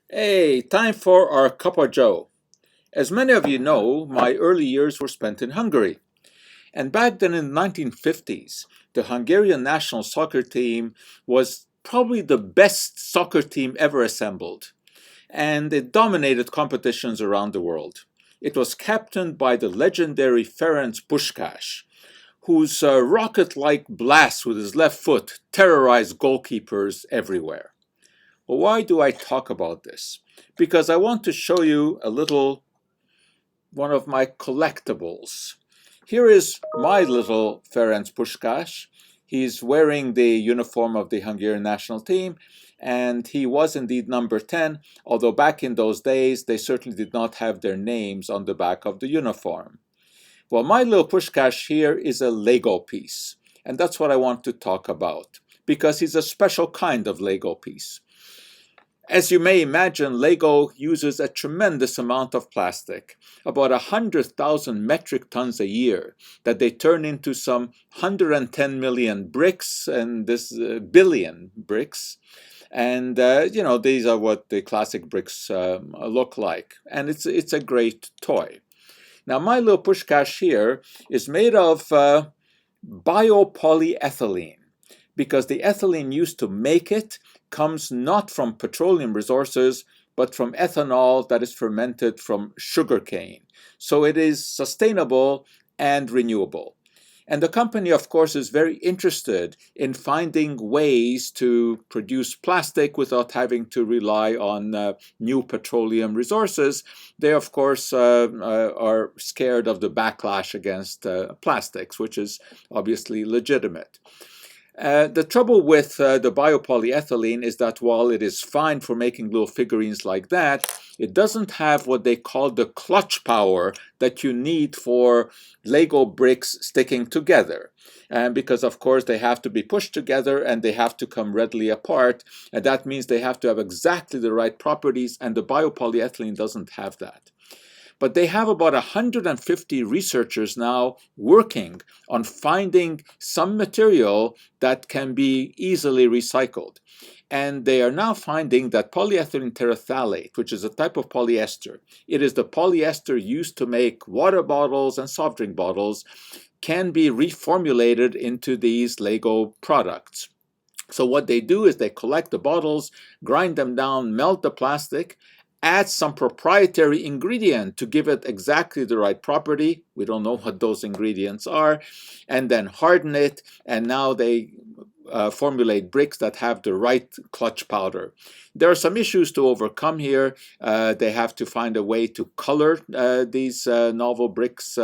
Hey, time for our cup of joe. As many of you know, my early years were spent in Hungary. And back then in the 1950s, the Hungarian national soccer team was probably the best soccer team ever assembled. And it dominated competitions around the world. It was captained by the legendary Ferenc Puskas, whose rocket-like blast with his left foot terrorized goalkeepers everywhere. Well, why do I talk about this? Because I want to show you a little one of my collectibles. Here is my little Ferenc Puskas. He's wearing the uniform of the Hungarian national team, and he was indeed number 10, although back in those days they certainly did not have their names on the back of the uniform. Well, my little Puskas here is a Lego piece, and that's what I want to talk about, because he's a special kind of Lego piece. As you may imagine, Lego uses a tremendous amount of plastic, about 100,000 metric tons a year, that they turn into some 110 million bricks and this billion bricks. And, these are what the classic bricks look like. And it's a great toy. Now, my little Pushkash here is made of biopolyethylene, because the ethylene used to make it comes not from petroleum resources, but from ethanol that is fermented from sugarcane. So it is sustainable and renewable. And the company, of course, is very interested in finding ways to produce plastic without having to rely on new petroleum resources. They, of course, are scared of the backlash against plastics, which is obviously legitimate. The trouble with the biopolyethylene is that while it is fine for making little figurines like that, it doesn't have what they call the clutch power that you need for Lego bricks sticking together. And because, of course, they have to be pushed together and they have to come readily apart. And that means they have to have exactly the right properties, and the biopolyethylene doesn't have that. But they have about 150 researchers now working on finding some material that can be easily recycled. And they are now finding that polyethylene terephthalate, which is a type of polyester, it is the polyester used to make water bottles and soft drink bottles, can be reformulated into these Lego products. So what they do is they collect the bottles, grind them down, melt the plastic, add some proprietary ingredient to give it exactly the right property. We don't know what those ingredients are, and then harden it, and now they formulate bricks that have the right clutch powder. There are some issues to overcome here. They have to find a way to color these novel bricks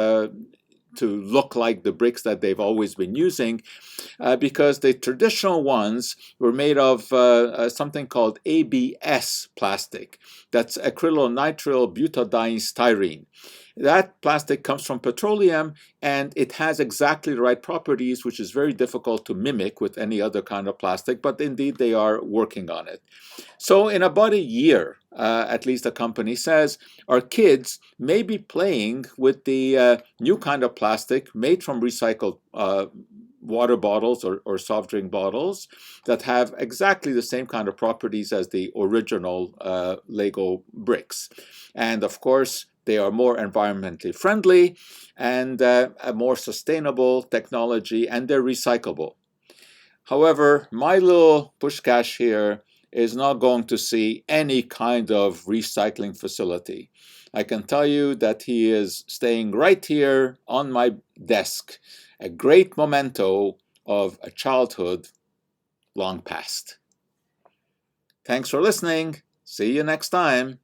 to look like the bricks that they've always been using, because the traditional ones were made of something called ABS plastic. That's acrylonitrile butadiene styrene. That plastic comes from petroleum, and it has exactly the right properties, which is very difficult to mimic with any other kind of plastic, but indeed they are working on it. So in about a year, at least the company says, our kids may be playing with the new kind of plastic made from recycled water bottles or soft drink bottles that have exactly the same kind of properties as the original Lego bricks. And of course, they are more environmentally friendly and a more sustainable technology, and they're recyclable. However, my little Pushkash here is not going to see any kind of recycling facility. I can tell you that he is staying right here on my desk, a great memento of a childhood long past. Thanks for listening. See you next time.